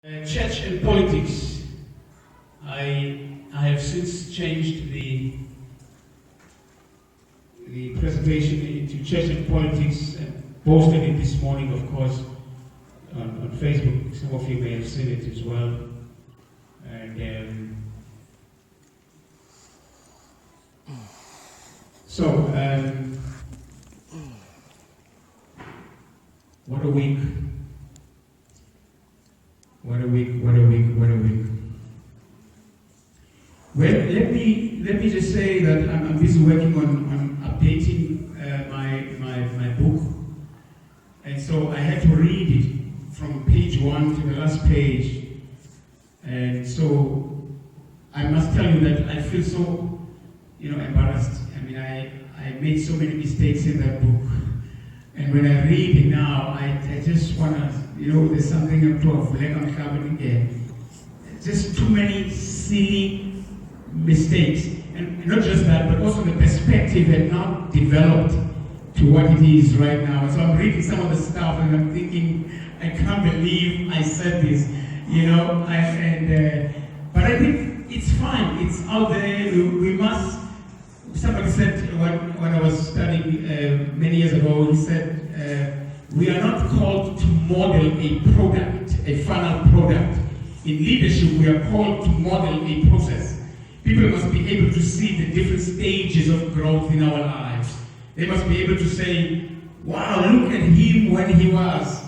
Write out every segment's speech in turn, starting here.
Church and politics. I have since changed the presentation into church and politics and posted it this morning, of course, on Facebook. Some of you may have seen it as well. And what a week. What a week. Well, let me just say that I'm busy working on updating my book, and so I had to read it from page 1 to the last page, and so I must tell you that I feel so, embarrassed. I mean, I made so many mistakes in that book, and when I read it now, I just want to, there's something up to a black on carbon again. Just too many silly mistakes, and not just that, but also the perspective had not developed to what it is right now. So I'm reading some of the stuff and I'm thinking, I can't believe I said this, but I think it's fine. It's out there. We must. Somebody said when I was studying many years ago, he said, we are not called to model a product, a final product. In leadership, we are called to model a process. People must be able to see the different stages of growth in our lives. They must be able to say, wow, look at him when he was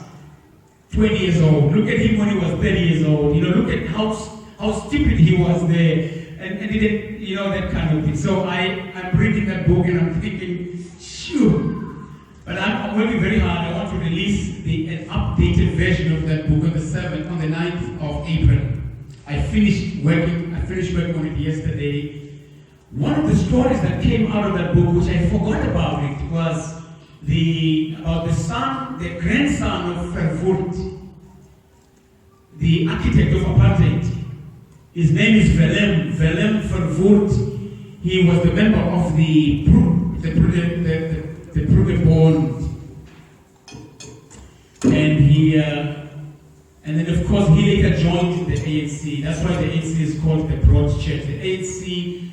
20 years old. Look at him when he was 30 years old. Look at how stupid he was there. And that kind of thing. So I'm reading that book and I'm thinking, sure. But I'm working very hard. I want to release an updated version of that book on the 9th of April. I finished working on it yesterday. One of the stories that came out of that book, which I forgot about it, was about the grandson of Verwoerd, the architect of apartheid. His name is Willem Verwoerd. He was the member of the Brugge Bond, and then of course he later joined the ANC. That's why the ANC is called the Broad Church. The ANC,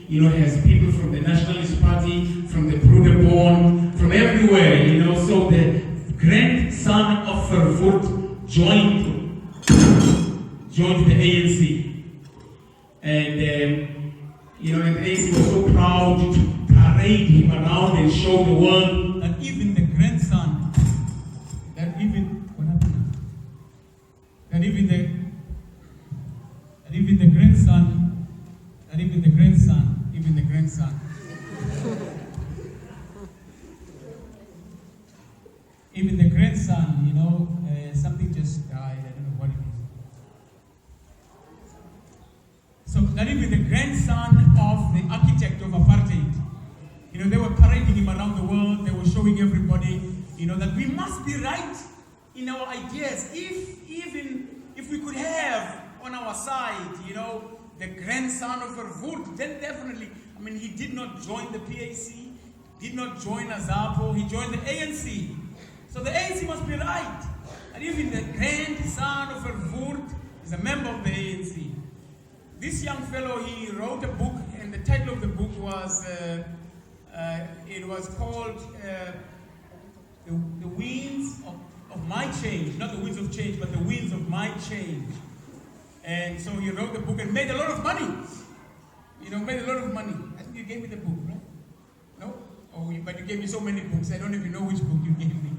has people from the Nationalist Party, from the Brugge Bond, from everywhere. So the grandson of Verwoerd joined the ANC. And, and the AC was so proud to parade him around and show the world that even the grandson, that even the grandson, something just died. I don't know what it is. So that even the grandson of the architect of apartheid, they were parading him around the world. They were showing everybody, that we must be right in our ideas. If we could have on our side, the grandson of Verwoerd, then definitely. I mean, he did not join the PAC, did not join Azapo. He joined the ANC. So the ANC must be right. And even the grandson of Verwoerd is a member of the ANC. This young fellow, he wrote a book, and the title of the book was, called The Winds of My Change. Not the winds of change, but the winds of my change. And so he wrote the book and made a lot of money. Made a lot of money. I think you gave me the book, right? No? But you gave me so many books, I don't even know which book you gave me.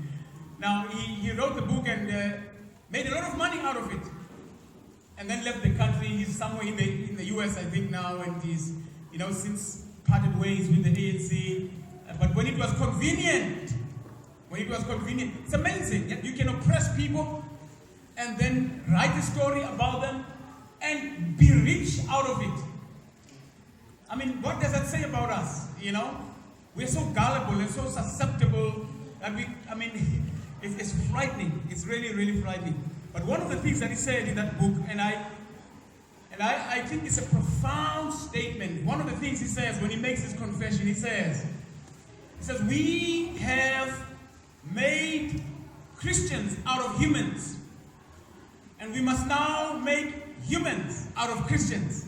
Now, he wrote the book and made a lot of money out of it. And then left the country. He's somewhere in the US, I think, now, and he's, since parted ways with the ANC. But when it was convenient, it's amazing. You can oppress people and then write a story about them and be rich out of it. I mean, what does that say about us? We're so gullible and so susceptible that it's frightening. It's really, really frightening. But one of the things that he said in that book, and I think it's a profound statement. One of the things he says when he makes his confession, he says, we have made Christians out of humans. And we must now make humans out of Christians.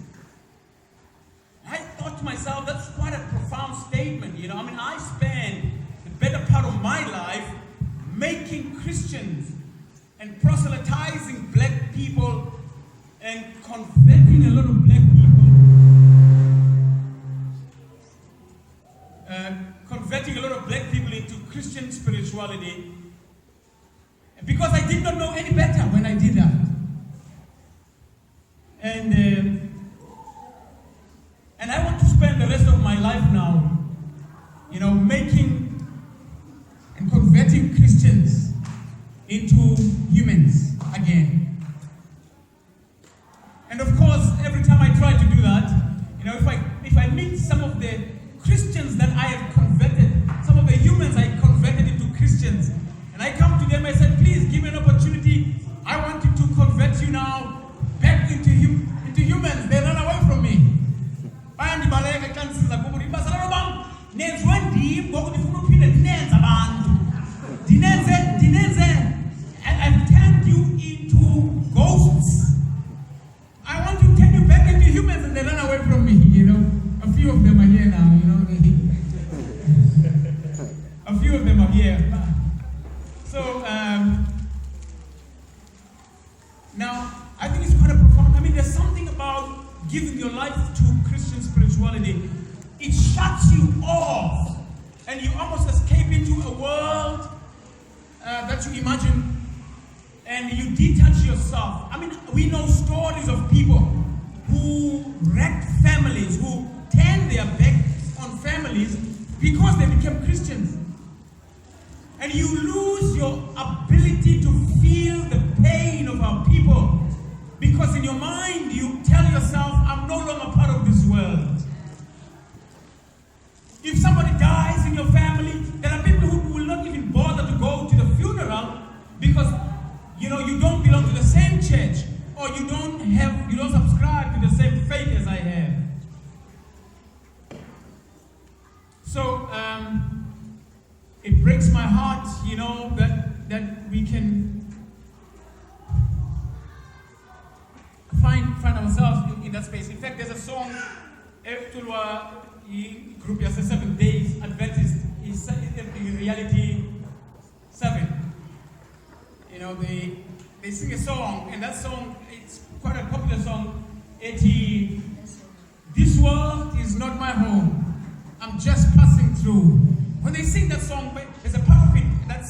I thought to myself, that's quite a profound statement. I mean, I spent the better part of my life making Christians and proselytizing black people and converting a lot of black people. Converting a lot of black people into Christian spirituality. Because I did not know any better when I did that. And I want to spend the rest of my life now, making and converting Christians into humans again. And of course, every time I try to do that, if I meet some of the Christians that I have converted, some of the humans I converted into Christians, and I come to them, I said, please give me an opportunity. I want you to convert you now back into humans. They run away from me. I've turned you into ghosts. I want to turn you back into humans, and they run away from me. A few of them are here now. A few of them are here. So now I think it's quite a profound. I mean, there's something about giving your life to Christian spirituality. It shuts you off, and you almost escape into a world that you imagine, and you detach yourself. I mean, we know stories of people who wrecked families, who turned their back on families because they became Christians. And you lose your ability to feel the pain of our people, because in your mind you tell yourself, I'm no longer part of this world. If somebody dies in your family, there are people who will not even bother to go to the funeral because you don't belong to the same church, or you don't subscribe to the same faith as I have. So it breaks my heart, that we can find ourselves in that space. In fact, there's a song, group yase 7 Days Adventist is in reality 7. They sing a song, and that song, it's quite a popular song. This world is not my home. I'm just passing through. When they sing that song, there's a part of it that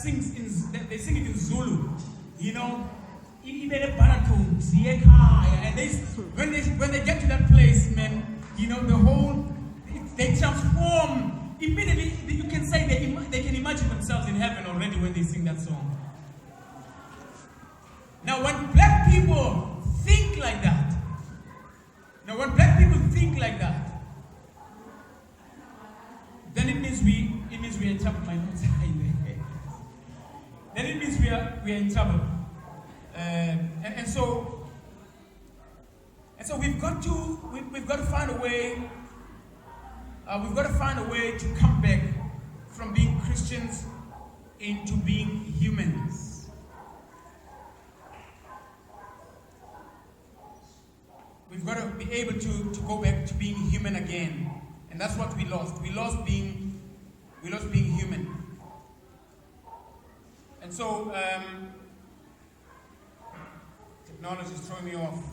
they sing it in Zulu. And when they get to that place, man, they transform immediately. You can say they can imagine themselves in heaven already when they sing that song. Now, when black people think like that, then it means we are in trouble. Then it means we are in trouble. And so we've got to find a way. We've got to find a way to come back from being Christians into being humans. We've got to be able to go back to being human again. And that's what we lost. We lost being human. And so technology is throwing me off.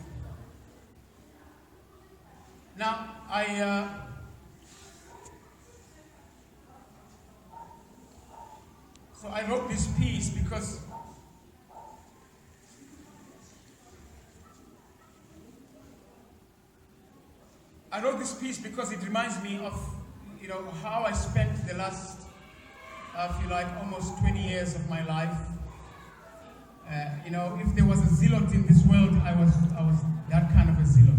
Now so I wrote this piece because it reminds me of how I spent the last almost 20 years of my life. If there was a zealot in this world, I was that kind of a zealot.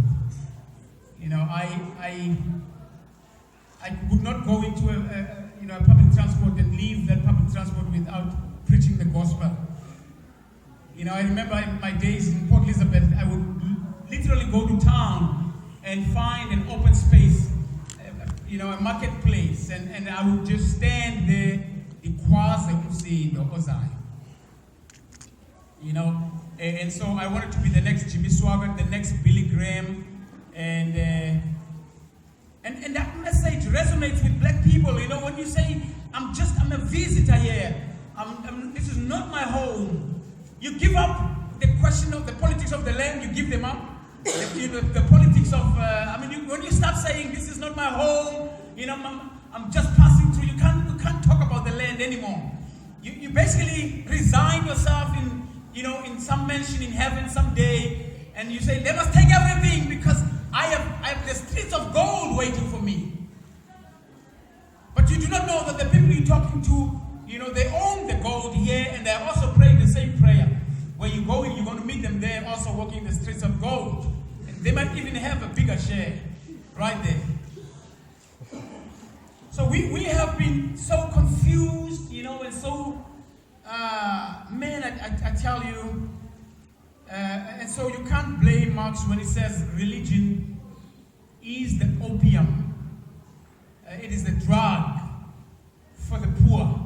I would not go into a public transport and leave that public transport without preaching the gospel. I remember in my days in Port Elizabeth, I would literally go to town and find an open space, a marketplace, and I would just stand there, And so I wanted to be the next Jimmy Swaggart, the next Billy Graham, and that message resonates with black people. You know, when you say, I'm a visitor here, this is not my home. You give up the question of the politics of the land, you give them up. The politics of, when you start saying, this is not my home, I'm just passing through, you can't talk about the land anymore. You basically resign yourself in some mansion in heaven someday, and you say, they must take everything because I have the streets of gold waiting for me. But you do not know that the people you're talking to, they own the gold here, and they're also praying the same prayer. Where you're going to meet them there, also walking the streets of gold. And they might even have a bigger share right there. So we have been so confused, and so, I tell you, and so you can't blame Marx when he says religion is the opium. It is the drug for the poor.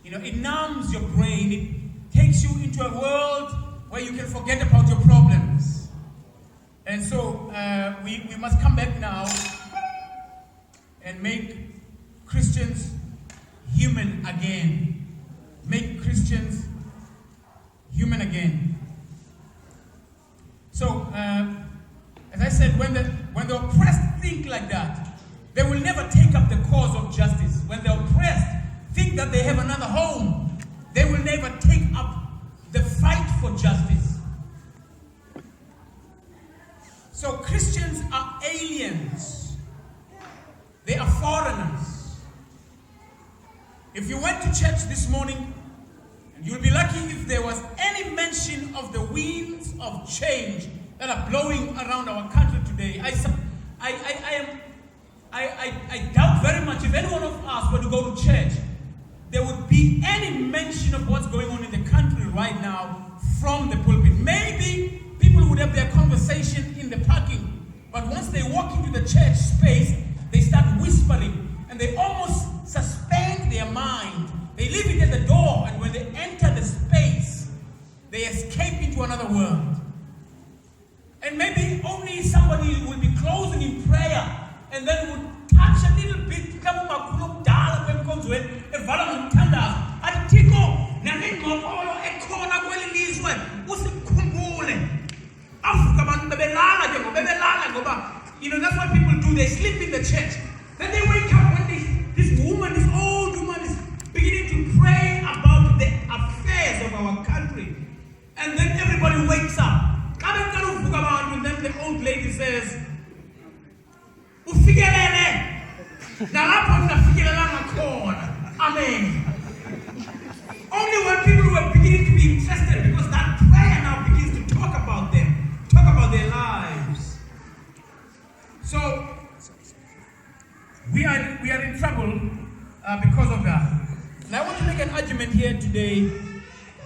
It numbs your brain. It takes you into a world where you can forget about your problems. And so we must come back now and make Christians human again. Make Christians human again. So, as I said, when the oppressed think like that, they will never take up the cause of justice. When the oppressed think that they have another home, they will never take up the fight for justice. So Christians are aliens. They are foreigners. If you went to church this morning, you'll be lucky if there was any mention of the winds of change that are blowing around our country today. I doubt very much if any one of us were to go to church, there would be any mention of what's going on in the country right now from the pulpit. Maybe people would have their conversation in the parking, but once they walk into the church space, they start whispering, and they almost suspend their mind. They leave it at the door, and when they enter the space, they escape into another world. And maybe only somebody will be closing in prayer, and then would touch a little bit. That's what people do. They sleep in the church. Then they wake up when this old woman is beginning to pray about the affairs of our country. And then everybody wakes up. And then the old lady says, Amen. Only when people were beginning to be interested, because that prayer now begins to talk about them, talk about their lives. So we are in trouble because of that. And I want to make an argument here today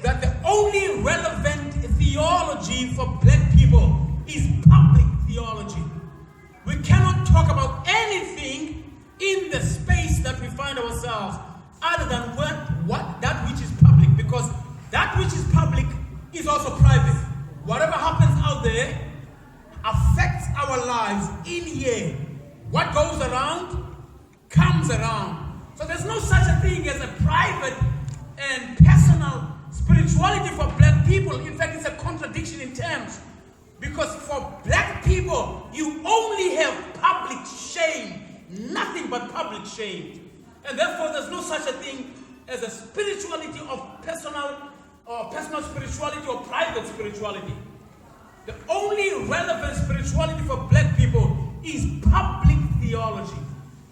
that the only relevant theology for black people is public theology. We cannot talk about anything in the space that we find ourselves other than what that which is public, because that which is public is also private. Whatever happens out there affects our lives in here. What goes around comes around. So there's no such a thing as a private and personal spirituality for black people. In fact, it's a contradiction in terms. Because for black people, you only have public shame, nothing but public shame. And therefore, there's no such a thing as a spirituality of personal spirituality or private spirituality. The only relevant spirituality for black people is public theology.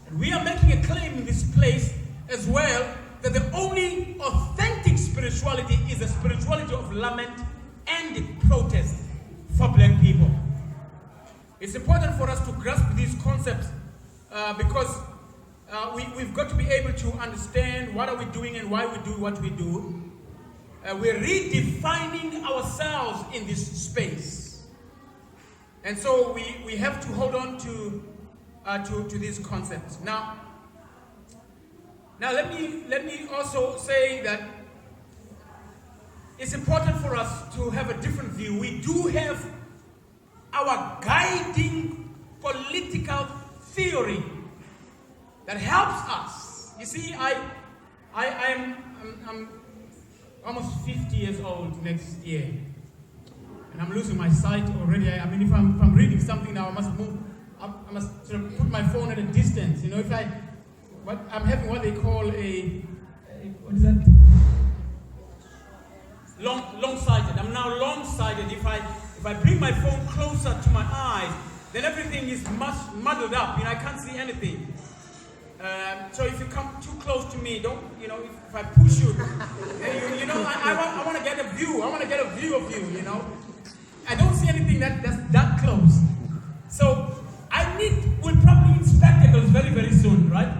And we are making a claim in this place as well that the only authentic spirituality is a spirituality of lament and protest for black people. It's important for us to grasp these concepts because we've got to be able to understand what are we doing and why we do what we do. We're redefining ourselves in this space. And so we have to hold on to these concepts. Now let me also say that it's important for us to have a different view. We do have our guiding political theory that helps us. You see, I'm almost 50 years old next year, and I'm losing my sight already. I mean, if I'm reading something now, I must move. I must sort of put my phone at a distance. You know, I'm having what they call what is that? Long-sighted. I'm now long-sighted. If I bring my phone closer to my eyes, then everything is muddled up. You know, I can't see anything. So if you come too close to me, don't, you know, if I push you, you know, I want to get a view. I want to get a view of you, you know. I don't see anything that's that close. So we'll probably need spectacles very, very soon, right?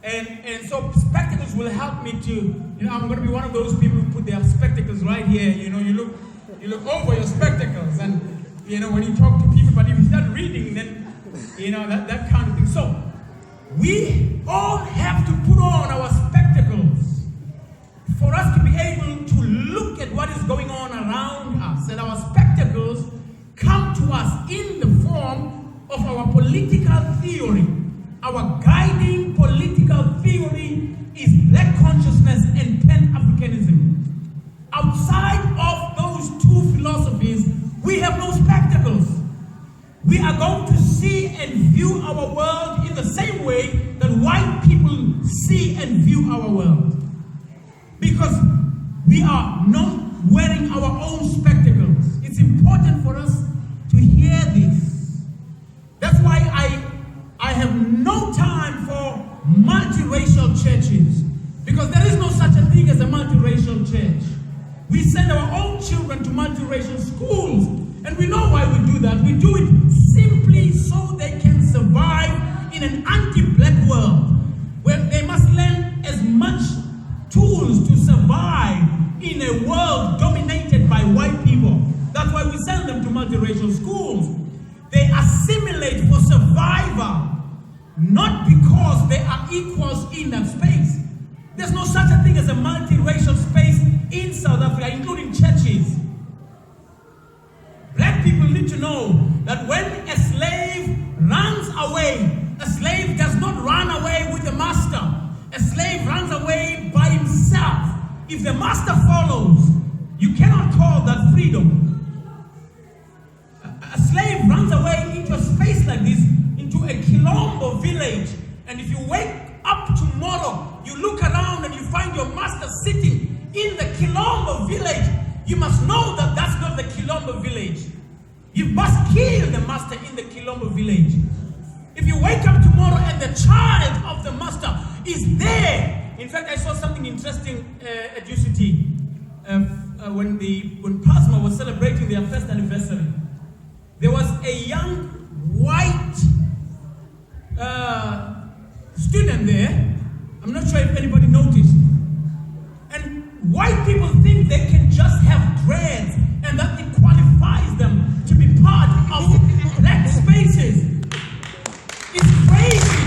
And so spectacles will help me to, you know, I'm going to be one of those people who put their spectacles right here. You know, you look over your spectacles, and, you know, when you talk to people, but if you start reading, then, you know, that kind of thing. So we all have to put on our spectacles for us to be able to look at what is going on around us. And our spectacles come to us in the form of our political theory. Our guiding political theory is black consciousness and Pan-Africanism. Outside of those two philosophies, we have no spectacles. We are going to see and view our world in the same way that white people see and view our world. Because we are not wearing our own spectacles. It's important for us to hear this. That's why I have no time for multiracial churches, because there is no such a thing as a multiracial church. We send our own children to multiracial schools, and we know why we do that. We do it simply so they can survive in an anti-black world, where they must learn as much tools to survive in a world dominated by white people. That's why we send them to multiracial schools. They assimilate for survival, not because they are equals in that space. There's no such a thing as a multiracial space in South Africa, including churches. Black people need to know that when a slave runs away, a slave does not run away with the master. A slave runs away by himself. If the master follows, you cannot call that freedom. A slave runs away into a space like this, into a Quilombo village, and if you wake up tomorrow, you look around and you find your master sitting in the Quilombo village, you must know that that's not the Quilombo village. You must kill the master in the Quilombo village. If you wake up tomorrow and the child of the master is there. In fact, I saw something interesting at UCT when PASMA was celebrating their first anniversary. There was a young white student there. I'm not sure if anybody noticed. And white people think they can just have dreads and that it qualifies them to be part of black spaces. It's crazy.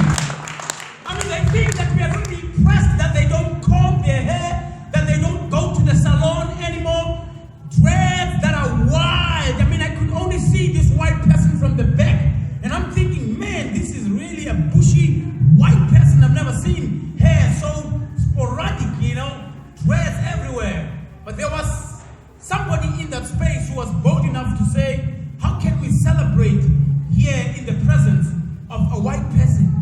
I mean, they think that we are going to be impressed that they don't comb their hair, that they don't go to the salon anymore. Dreads that are wild. I mean, I could only see this white person from the back. And I'm thinking, man, this is really a bushy white person. I've never seen hair so sporadic, you know, dreads everywhere. But there was somebody in that space who was bold enough to say, how can we celebrate here in the presence of a white person?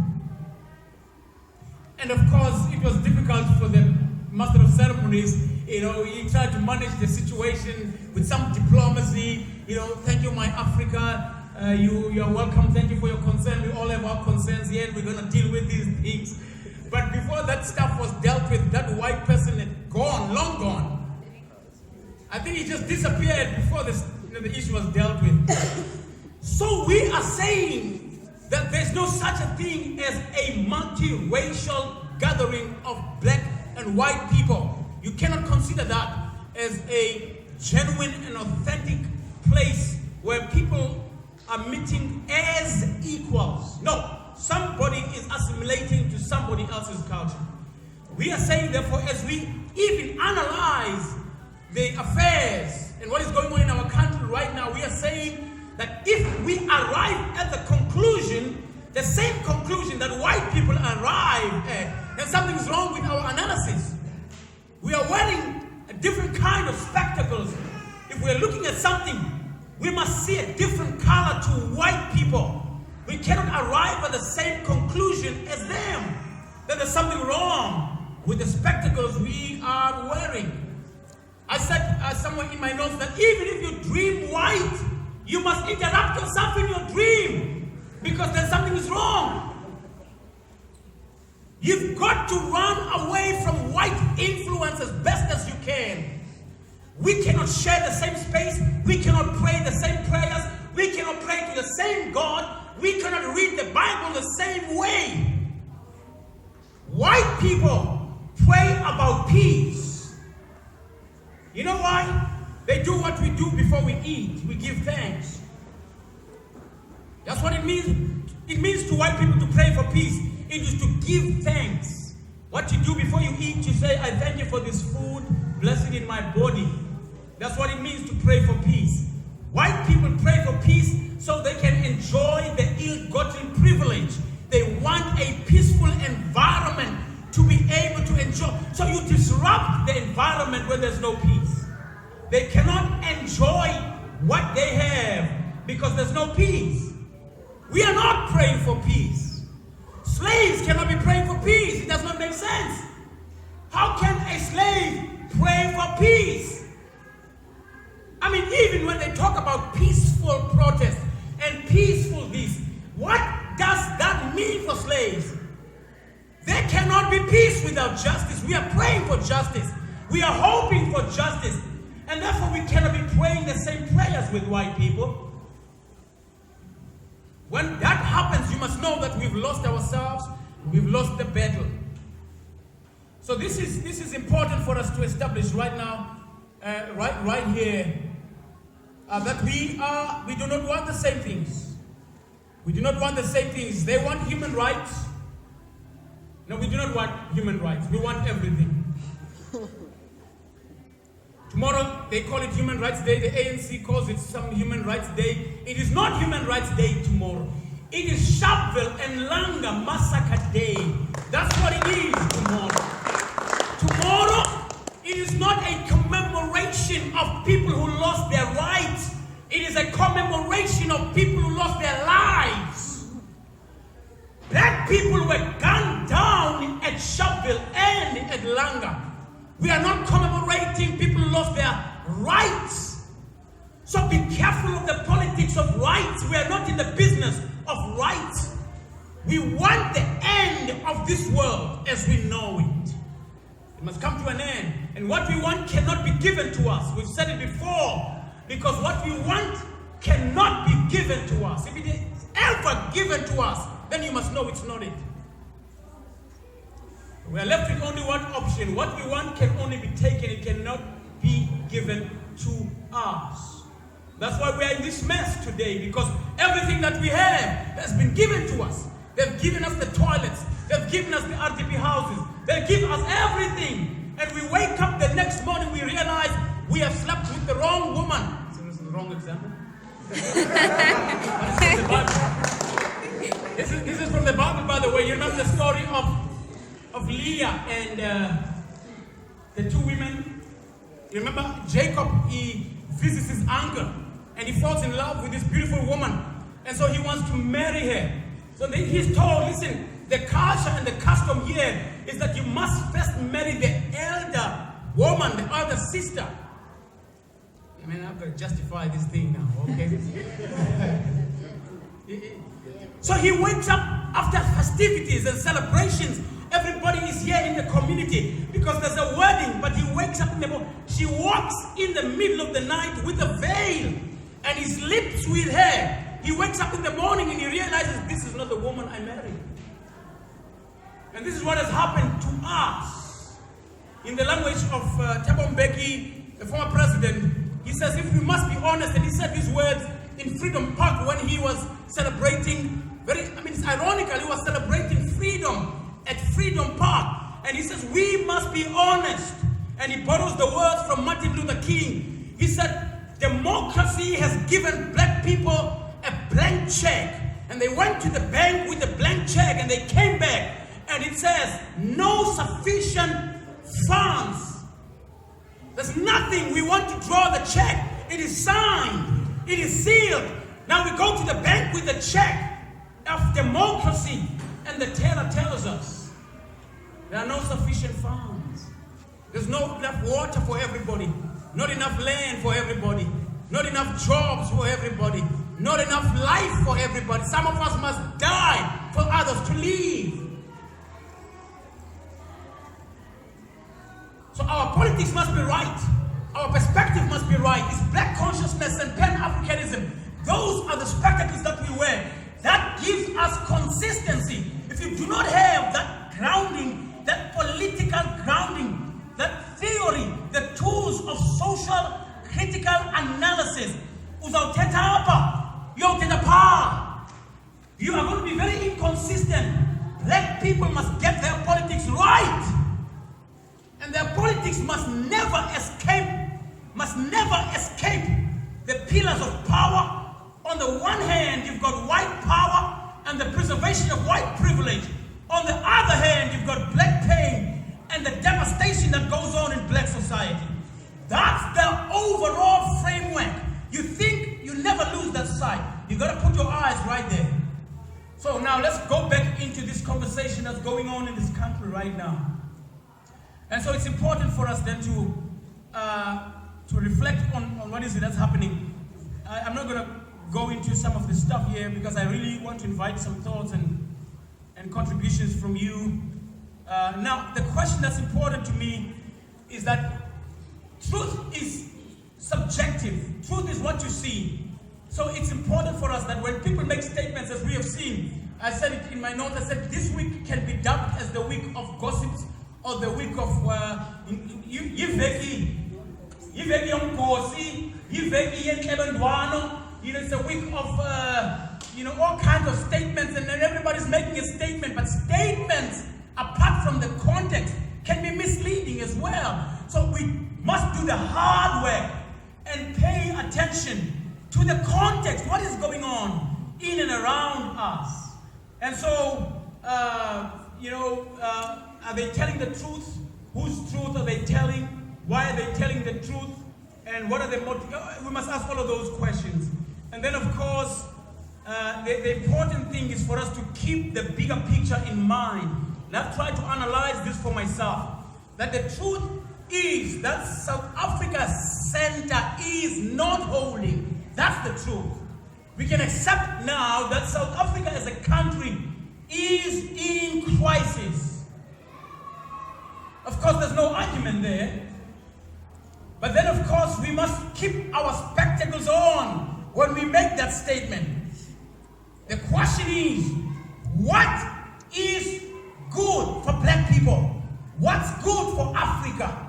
And of course, it was difficult for the master of ceremonies. You know, he tried to manage the situation with some diplomacy. You know, thank you, my Africa. You are welcome. Thank you for your concern. We all have our concerns here, and we're going to deal with these things. But before that stuff was dealt with, that white person had gone, long gone. I think he just disappeared before the issue was dealt with. So we are saying that there's no such a thing as a multiracial gathering of black and white people. You cannot consider that as a genuine and authentic place where people are meeting as equals. No, somebody is assimilating to somebody else's culture. We are saying, therefore, as we even analyze the affairs and what is going on in our country right now, we are saying that if we arrive at the conclusion, the same conclusion that white people arrive at, then something's wrong with our analysis. We are wearing a different kind of spectacles. If we're looking at something, we must see a different color to white people. We cannot arrive at the same conclusion as them. That there's something wrong with the spectacles we are wearing. I said somewhere in my notes that even if you dream white, you must interrupt yourself in your dream because there's something is wrong. You've got to run away from white influence as best as you can. We cannot share the same space. We cannot pray the same prayers. We cannot pray to the same God. We cannot read the Bible the same way. White people pray about peace. You know why? They do what we do before we eat. We give thanks. That's what it means. It means to white people to pray for peace. It is to give thanks. What you do before you eat, you say, I thank you for this food, bless it in my body. That's what it means to pray for peace. White people pray for peace so they can enjoy the ill-gotten privilege. They want a peaceful environment to be able to enjoy. So you disrupt the environment where there's no peace. They cannot enjoy what they have because there's no peace. We are not praying for peace. Slaves cannot be praying for peace. It does not make sense. How can a slave pray for peace? I mean, even when they talk about peaceful protest and peaceful this, what does that mean for slaves? There cannot be peace without justice. We are praying for justice. We are hoping for justice. And therefore we cannot be praying the same prayers with white people. When that happens, you must know that we've lost ourselves. We've lost the battle. So this is important for us to establish right now, right here, that we do not want the same things. We do not want the same things. They want human rights. No, we do not want human rights. We want everything. Tomorrow, they call it Human Rights Day. The ANC calls it some Human Rights Day. It is not Human Rights Day tomorrow. It is Sharpeville and Langa Massacre Day. That's what it is tomorrow. Tomorrow, it is not a commemoration of people who lost their rights. It is a commemoration of people who lost their lives. Black people were gunned down at Sharpeville and at Langa. We are not commemorating people who lost their rights. So be careful of the politics of rights. We are not in the business of rights. We want the end of this world as we know it. It must come to an end. And what we want cannot be given to us. We've said it before. Because what we want cannot be given to us. If it is ever given to us, then you must know it's not it. We are left with only one option. What we want can only be taken. It cannot be given to us. That's why we are in this mess today, because everything that we have has been given to us. They've given us the toilets. They've given us the RDP houses. They've given us everything. And we wake up the next morning, we realize we have slept with the wrong woman. This is the wrong example. This is from the Bible, by the way. You remember the story of Leah and the two women. You remember Jacob, he visits his uncle and he falls in love with this beautiful woman, and so he wants to marry her. So then he's told, listen, the culture and the custom here is that you must first marry the elder woman, the elder sister. I mean, I'm going to justify this thing now, okay? So he wakes up after festivities and celebrations. Everybody is here in the community because there's a wedding, but he wakes up in the morning. She walks in the middle of the night with a veil and he sleeps with her. He wakes up in the morning and he realizes this is not the woman I married. And this is what has happened to us. In the language of Thabo Mbeki, the former president, he says, if we must be honest, and he said these words in Freedom Park when he was celebrating, it's ironical, he was celebrating freedom at Freedom Park. And he says, we must be honest. And he borrows the words from Martin Luther King. He said, democracy has given black people a blank check. And they went to the bank with a blank check and they came back. And it says, no sufficient funds. There's nothing. We want to draw the check. It is signed. It is sealed. Now we go to the bank with the check of democracy. And the teller tells us, there are no sufficient funds. There's not enough water for everybody. Not enough land for everybody. Not enough jobs for everybody. Not enough life for everybody. Some of us must die for others to live. So our politics must be right. Our perspective must be right. It's black consciousness and Pan-Africanism. Those are the spectacles that we wear. That gives us consistency. If you do not have that grounding, that political grounding, that theory, the tools of social critical analysis, you are going to be very inconsistent. Black people must get their politics right. And their politics must never escape the pillars of power. On the one hand, you've got white power and the preservation of white privilege. On the other hand, you've got black pain and the devastation that goes on in black society. That's the overall framework. You think you never lose that sight. You got to put your eyes right there. So now let's go back into this conversation that's going on in this country right now. And so it's important for us then to reflect on what is it that's happening. I'm not going to go into some of the stuff here because I really want to invite some thoughts and contributions from you. Now, the question that's important to me is that truth is subjective. Truth is what you see. So it's important for us that when people make statements, as we have seen, I said it in my notes, I said this week can be dubbed as the week of gossips or the week of it's a week of all kinds of statements, and then everybody's making a statement, but statements apart from the context can be misleading as well. So we must do the hard work and pay attention to the context, what is going on in and around us. And so, are they telling the truth? Whose truth are they telling? Why are they telling the truth? And what are the motives? We must ask all of those questions. And then, of course, the important thing is for us to keep the bigger picture in mind. And I've tried to analyze this for myself. That the truth is that South Africa's center is not holding. That's the truth. We can accept now that South Africa as a country is in crisis. Of course, there's no argument there. But then, of course, we must keep our spectacles on when we make that statement. The question is, what is good for black people? What's good for Africa?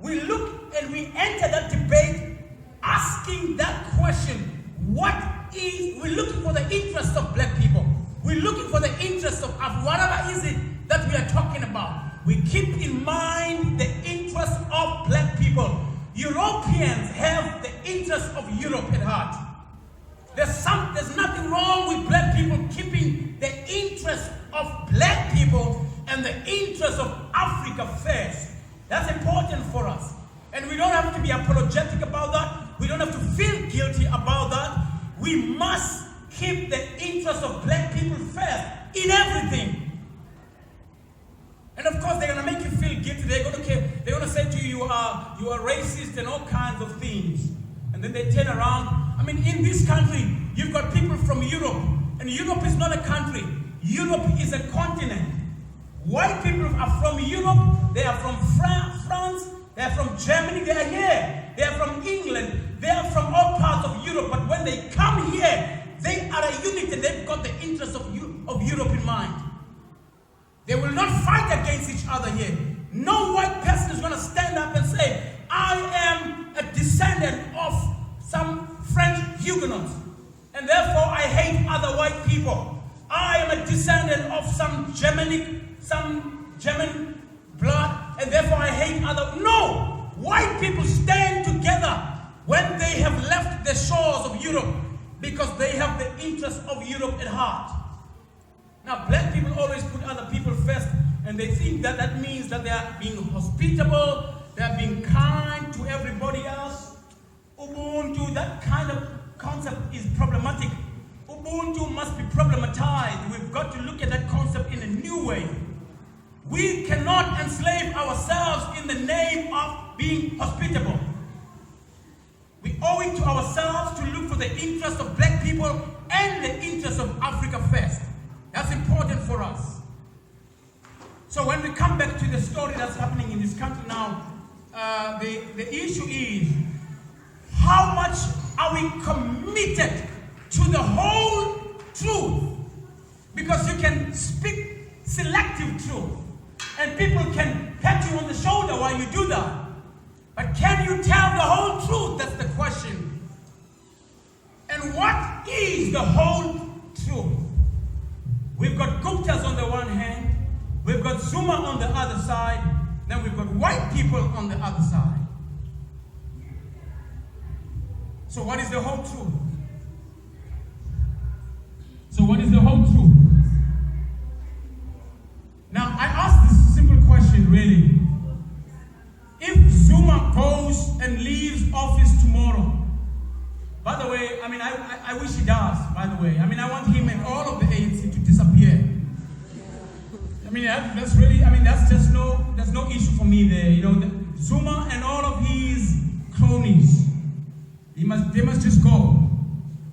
We look and we enter that debate asking that question. We're looking for the interest of black people. We're looking for the interest of whatever is it that we are talking about. We keep in mind the interest of black people. Europeans have the interest of Europe at heart. There's nothing wrong with black people keeping the interest of black people and the interest of Africa first. That's important for us. And we don't have to be apologetic about that. We don't have to feel guilty about that. We must keep the interest of black people first in everything. And of course, they're going to make you feel guilty. They're going to say to you, you are racist and all kinds of things. And then they turn around. I mean, in this country, you've got people from Europe. And Europe is not a country. Europe is a continent. White people are from Europe. They are from France. They are from Germany. They are here. They are from England. They are from all parts of Europe. But when they come here, they are a unit and they've got the interests of Europe in mind. They will not fight against each other here. No white person is going to stand up and say, I am a descendant of some French Huguenots, and therefore I hate other white people. I am a descendant of some German blood, and therefore I hate other. No! white people stand together when they have left the shores of Europe because they have the interest of Europe at heart. Now, black people always put other people first, and they think that that means that they are being hospitable, they are being kind to everybody else. Ubuntu, that kind of concept is problematic. Ubuntu must be problematized. We've got to look at that concept in a new way. We cannot enslave ourselves in the name of being hospitable. We owe it to ourselves to look for the interest of black people and the interest of Africa first. That's important for us. So when we come back to the story that's happening in this country now, the issue is, how much are we committed to the whole truth? Because you can speak selective truth, and people can pat you on the shoulder while you do that. But can you tell the whole truth? That's the question. And what is the whole truth? We've got Guptas on the one hand, we've got Zuma on the other side, then we've got white people on the other side. So what is the whole truth? So what is the whole truth? Now, I ask this simple question, really. If Zuma goes and leaves office tomorrow, by the way, I mean, I wish he does, by the way. I mean, I want him and all of the ANC to disappear. I mean, that's really, I mean, that's just there's no issue for me there. You know, Zuma and all of his cronies, they must just go.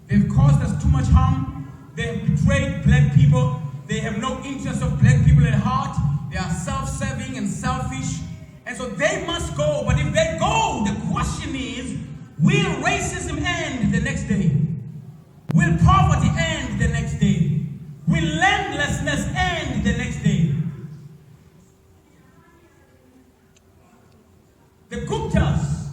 They've caused us too much harm. They have betrayed black people. They have no interest of black people at heart. They are self-serving and selfish. And so they must go. But if they go, the question is, will racism end the next day? Will poverty end the next day? Will landlessness end the next day? The Guptas,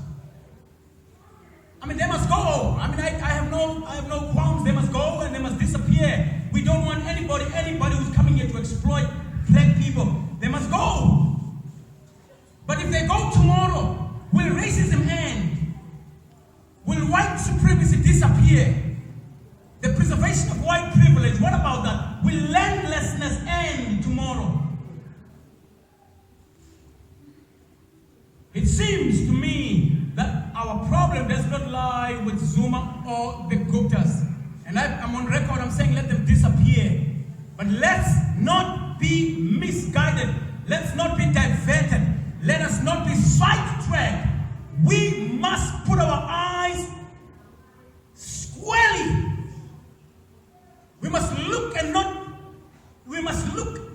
I mean, they must go. I mean, I have no qualms. They must go and they must disappear. We don't want anybody who's coming here to exploit black people. They must go. But if they go tomorrow, will racism end? Will white supremacy disappear? The preservation of white privilege, what about that? Will landlessness end tomorrow? It seems to me that our problem does not lie with Zuma or the Guptas. And I'm on record, I'm saying let them disappear. But let's not be misguided. Let's not be diverted. Let us not be sidetracked. We must put our eyes squarely. We must look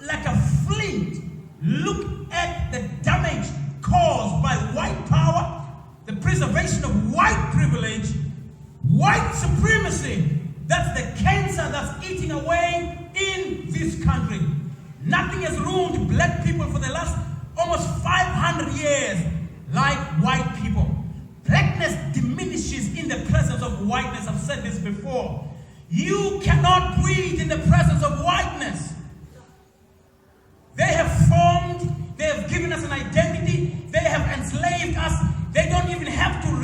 like a flint. Look at the damage caused by white power, the preservation of white privilege, white supremacy. That's the cancer that's eating away in this country. Nothing has ruined black people for the last almost 500 years like white people. Blackness diminishes in the presence of whiteness. I've said this before. You cannot breathe in the presence of whiteness.